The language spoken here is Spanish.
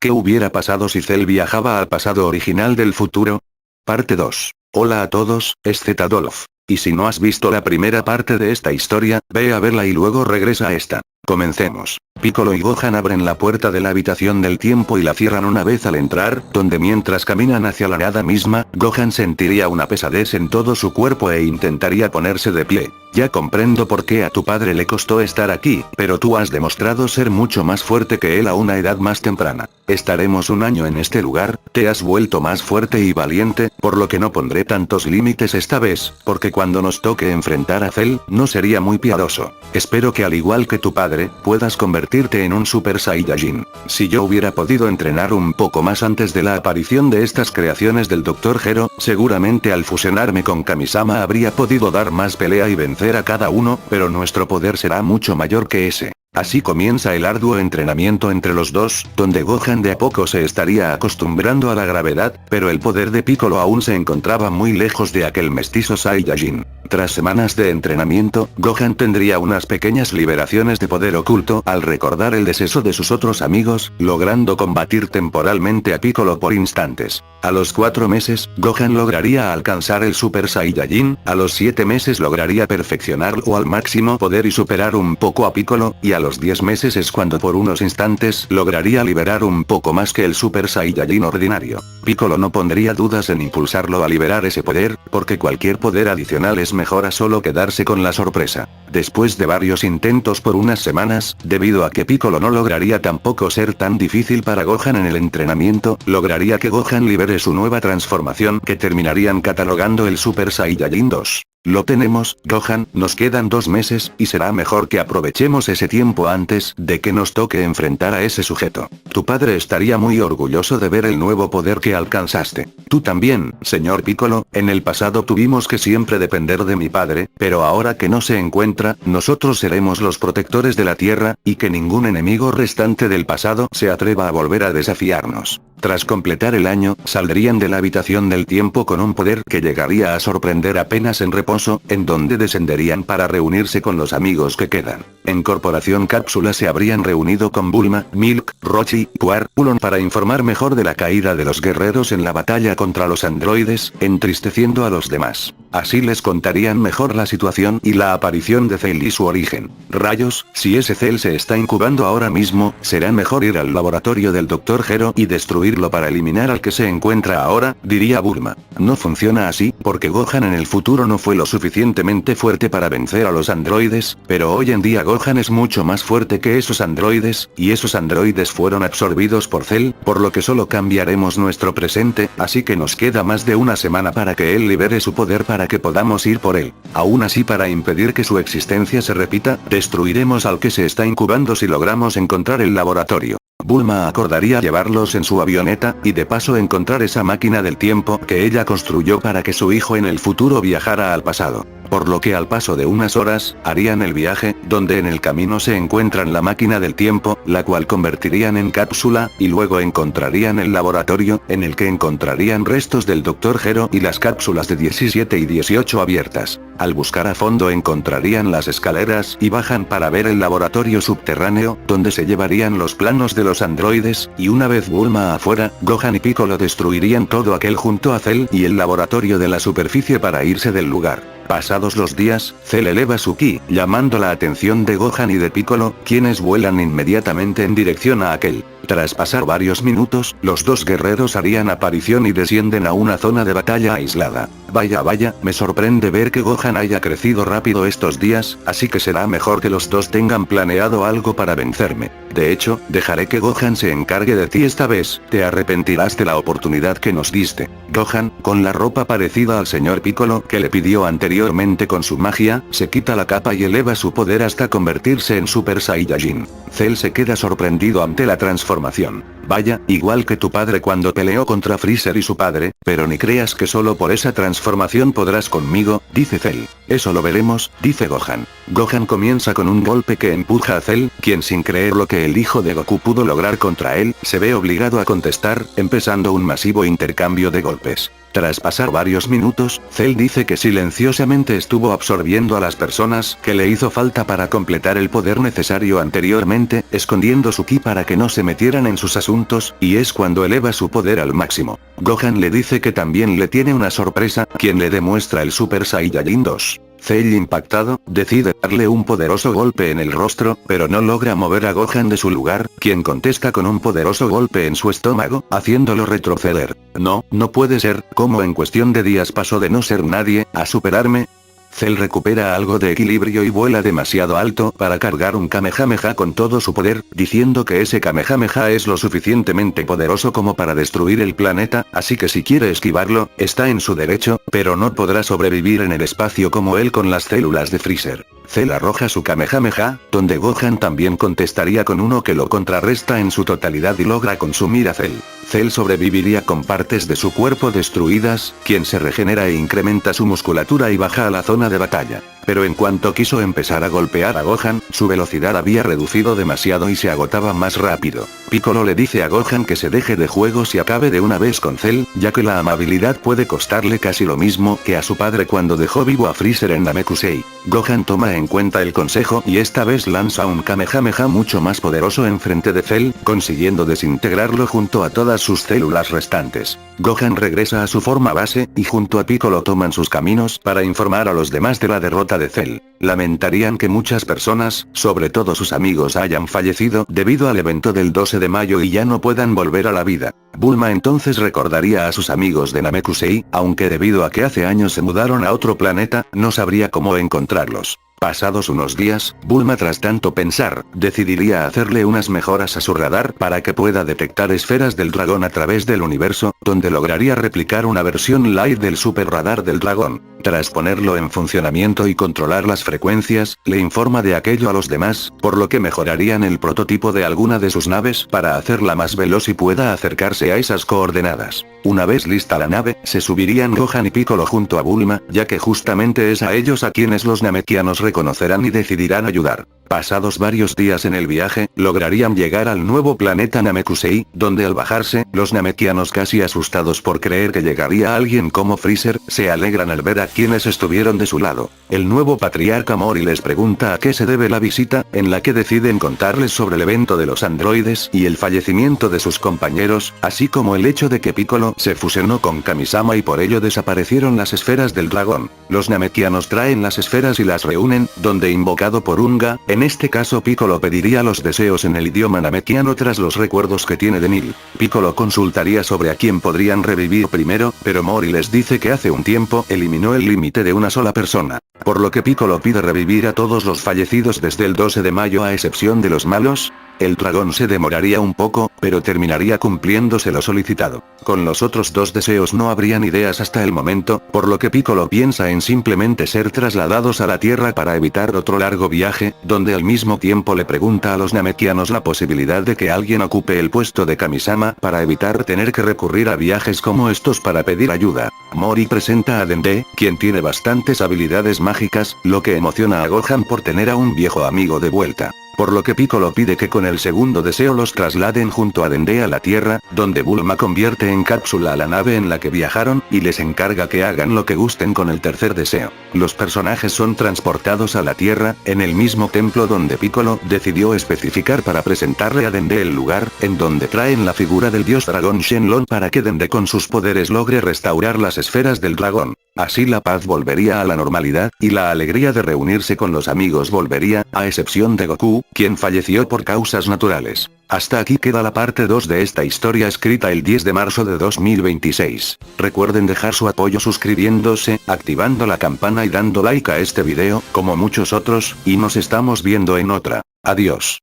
¿Qué hubiera pasado si Cell viajaba al pasado original del futuro? Parte 2. Hola a todos, es Z Dolph. Y si no has visto la primera parte de esta historia, ve a verla y luego regresa a esta. Comencemos. Piccolo y Gohan abren la puerta de la habitación del tiempo y la cierran una vez al entrar, donde mientras caminan hacia la nada misma, Gohan sentiría una pesadez en todo su cuerpo e intentaría ponerse de pie. Ya comprendo por qué a tu padre le costó estar aquí, pero tú has demostrado ser mucho más fuerte que él a una edad más temprana. Estaremos un año en este lugar, te has vuelto más fuerte y valiente, por lo que no pondré tantos límites esta vez, porque cuando nos toque enfrentar a Cell, no sería muy piadoso. Espero que al igual que tu padre, puedas convertirte en un Super Saiyajin. Si yo hubiera podido entrenar un poco más antes de la aparición de estas creaciones del Dr. Gero, seguramente al fusionarme con Kamisama habría podido dar más pelea y vencer a cada uno, pero nuestro poder será mucho mayor que ese. Así comienza el arduo entrenamiento entre los dos, donde Gohan de a poco se estaría acostumbrando a la gravedad, pero el poder de Piccolo aún se encontraba muy lejos de aquel mestizo Saiyajin. Tras semanas de entrenamiento, Gohan tendría unas pequeñas liberaciones de poder oculto al recordar el deceso de sus otros amigos, logrando combatir temporalmente a Piccolo por instantes. A los 4 meses, Gohan lograría alcanzar el Super Saiyajin, a los 7 meses lograría perfeccionarlo al máximo poder y superar un poco a Piccolo, y a los 10 meses es cuando por unos instantes lograría liberar un poco más que el Super Saiyajin ordinario. Piccolo no pondría dudas en impulsarlo a liberar ese poder, porque cualquier poder adicional es mejor a solo quedarse con la sorpresa. Después de varios intentos por unas semanas, debido a que Piccolo no lograría tampoco ser tan difícil para Gohan en el entrenamiento, lograría que Gohan libere su nueva transformación que terminarían catalogando el Super Saiyajin 2. Lo tenemos, Gohan, nos quedan 2 meses, y será mejor que aprovechemos ese tiempo antes de que nos toque enfrentar a ese sujeto. Tu padre estaría muy orgulloso de ver el nuevo poder que alcanzaste. Tú también, señor Piccolo, en el pasado tuvimos que siempre depender de mi padre, pero ahora que no se encuentra, nosotros seremos los protectores de la Tierra, y que ningún enemigo restante del pasado se atreva a volver a desafiarnos. Tras completar el año, saldrían de la habitación del tiempo con un poder que llegaría a sorprender apenas en reposo, en donde descenderían para reunirse con los amigos que quedan. En Corporación Cápsula se habrían reunido con Bulma, Milk, Rochi, Puar, Ulon para informar mejor de la caída de los guerreros en la batalla contra los androides, entristeciendo a los demás. Así les contarían mejor la situación y la aparición de Cell y su origen. Rayos, si ese Cell se está incubando ahora mismo, será mejor ir al laboratorio del Dr. Gero y destruirlo para eliminar al que se encuentra ahora, diría Bulma. No funciona así, porque Gohan en el futuro no fue lo suficientemente fuerte para vencer a los androides, pero hoy en día Gohan es mucho más fuerte que esos androides, y esos androides fueron absorbidos por Cell, por lo que solo cambiaremos nuestro presente, así que nos queda más de una semana para que él libere su poder para que podamos ir por él. Aún así, para impedir que su existencia se repita, destruiremos al que se está incubando si logramos encontrar el laboratorio. Bulma acordaría llevarlos en su avioneta, y de paso encontrar esa máquina del tiempo que ella construyó para que su hijo en el futuro viajara al pasado. Por lo que al paso de unas horas, harían el viaje, donde en el camino se encuentran la máquina del tiempo, la cual convertirían en cápsula, y luego encontrarían el laboratorio, en el que encontrarían restos del Dr. Gero y las cápsulas de 17 y 18 abiertas. Al buscar a fondo encontrarían las escaleras y bajan para ver el laboratorio subterráneo, donde se llevarían los planos de los androides, y una vez Bulma afuera, Gohan y Piccolo destruirían todo aquel junto a Cell y el laboratorio de la superficie para irse del lugar. Pasados los días, Cell eleva su ki, llamando la atención de Gohan y de Piccolo, quienes vuelan inmediatamente en dirección a aquel. Tras pasar varios minutos, los dos guerreros harían aparición y descienden a una zona de batalla aislada. Vaya, me sorprende ver que Gohan haya crecido rápido estos días, así que será mejor que los dos tengan planeado algo para vencerme. De hecho, dejaré que Gohan se encargue de ti esta vez, te arrepentirás de la oportunidad que nos diste. Gohan, con la ropa parecida al señor Piccolo que le pidió anteriormente con su magia, se quita la capa y eleva su poder hasta convertirse en Super Saiyajin. Cell se queda sorprendido ante la transformación. Vaya, igual que tu padre cuando peleó contra Freezer y su padre, pero ni creas que solo por esa transformación podrás conmigo, dice Cell. Eso lo veremos, dice Gohan. Gohan comienza con un golpe que empuja a Cell, quien sin creer lo que el hijo de Goku pudo lograr contra él, se ve obligado a contestar, empezando un masivo intercambio de golpes. Tras pasar varios minutos, Cell dice que silenciosamente estuvo absorbiendo a las personas que le hizo falta para completar el poder necesario anteriormente, escondiendo su ki para que no se metieran en sus asuntos, y es cuando eleva su poder al máximo. Gohan le dice que también le tiene una sorpresa, quien le demuestra el Super Saiyajin 2. Cell, impactado, decide darle un poderoso golpe en el rostro, pero no logra mover a Gohan de su lugar, quien contesta con un poderoso golpe en su estómago, haciéndolo retroceder. No puede ser, ¿cómo en cuestión de días pasó de no ser nadie, a superarme? Cell recupera algo de equilibrio y vuela demasiado alto para cargar un Kamehameha con todo su poder, diciendo que ese Kamehameha es lo suficientemente poderoso como para destruir el planeta, así que si quiere esquivarlo, está en su derecho, pero no podrá sobrevivir en el espacio como él con las células de Freezer. Cell arroja su Kamehameha, donde Gohan también contestaría con uno que lo contrarresta en su totalidad y logra consumir a Cell. Cell sobreviviría con partes de su cuerpo destruidas, quien se regenera e incrementa su musculatura y baja a la zona de batalla. Pero en cuanto quiso empezar a golpear a Gohan, su velocidad había reducido demasiado y se agotaba más rápido. Piccolo le dice a Gohan que se deje de juegos y acabe de una vez con Cell, ya que la amabilidad puede costarle casi lo mismo que a su padre cuando dejó vivo a Freezer en Namekusei. Gohan toma en cuenta el consejo y esta vez lanza un Kamehameha mucho más poderoso en frente de Cell, consiguiendo desintegrarlo junto a todas sus células restantes. Gohan regresa a su forma base, y junto a Piccolo toman sus caminos para informar a los demás de la derrota de Cell. Lamentarían que muchas personas, sobre todo sus amigos, hayan fallecido debido al evento del 12 de mayo y ya no puedan volver a la vida. Bulma entonces recordaría a sus amigos de Namekusei, aunque debido a que hace años se mudaron a otro planeta, no sabría cómo encontrarlos. Pasados unos días, Bulma tras tanto pensar, decidiría hacerle unas mejoras a su radar para que pueda detectar esferas del dragón a través del universo, donde lograría replicar una versión light del super radar del dragón. Tras ponerlo en funcionamiento y controlar las frecuencias, le informa de aquello a los demás, por lo que mejorarían el prototipo de alguna de sus naves para hacerla más veloz y pueda acercarse a esas coordenadas. Una vez lista la nave, se subirían Gohan y Piccolo junto a Bulma, ya que justamente es a ellos a quienes los namekianos reconocerán y decidirán ayudar. Pasados varios días en el viaje, lograrían llegar al nuevo planeta Namekusei, donde al bajarse, los namekianos casi asustados por creer que llegaría alguien como Freezer, se alegran al ver a quienes estuvieron de su lado. El nuevo patriarca Mori les pregunta a qué se debe la visita, en la que deciden contarles sobre el evento de los androides y el fallecimiento de sus compañeros, así como el hecho de que Piccolo se fusionó con Kamisama y por ello desaparecieron las esferas del dragón. Los namekianos traen las esferas y las reúnen, donde invocado por Unga, en este caso Piccolo pediría los deseos en el idioma namekiano tras los recuerdos que tiene de Nil. Piccolo consultaría sobre a quién podrían revivir primero, pero Mori les dice que hace un tiempo eliminó el límite de una sola persona. Por lo que Piccolo pide revivir a todos los fallecidos desde el 12 de mayo a excepción de los malos. El dragón se demoraría un poco, pero terminaría cumpliéndose lo solicitado. Con los otros dos deseos no habrían ideas hasta el momento, por lo que Piccolo piensa en simplemente ser trasladados a la Tierra para evitar otro largo viaje, donde al mismo tiempo le pregunta a los namekianos la posibilidad de que alguien ocupe el puesto de Kamisama para evitar tener que recurrir a viajes como estos para pedir ayuda. Mori presenta a Dende, quien tiene bastantes habilidades mágicas, lo que emociona a Gohan por tener a un viejo amigo de vuelta. Por lo que Piccolo pide que con el segundo deseo los trasladen junto a Dende a la Tierra, donde Bulma convierte en cápsula a la nave en la que viajaron, y les encarga que hagan lo que gusten con el tercer deseo. Los personajes son transportados a la Tierra, en el mismo templo donde Piccolo decidió especificar para presentarle a Dende el lugar, en donde traen la figura del dios dragón Shenlong para que Dende con sus poderes logre restaurar las esferas del dragón. Así la paz volvería a la normalidad, y la alegría de reunirse con los amigos volvería, a excepción de Goku, quien falleció por causas naturales. Hasta aquí queda la parte 2 de esta historia escrita el 10 de marzo de 2026. Recuerden dejar su apoyo suscribiéndose, activando la campana y dando like a este video, como muchos otros, y nos estamos viendo en otra. Adiós.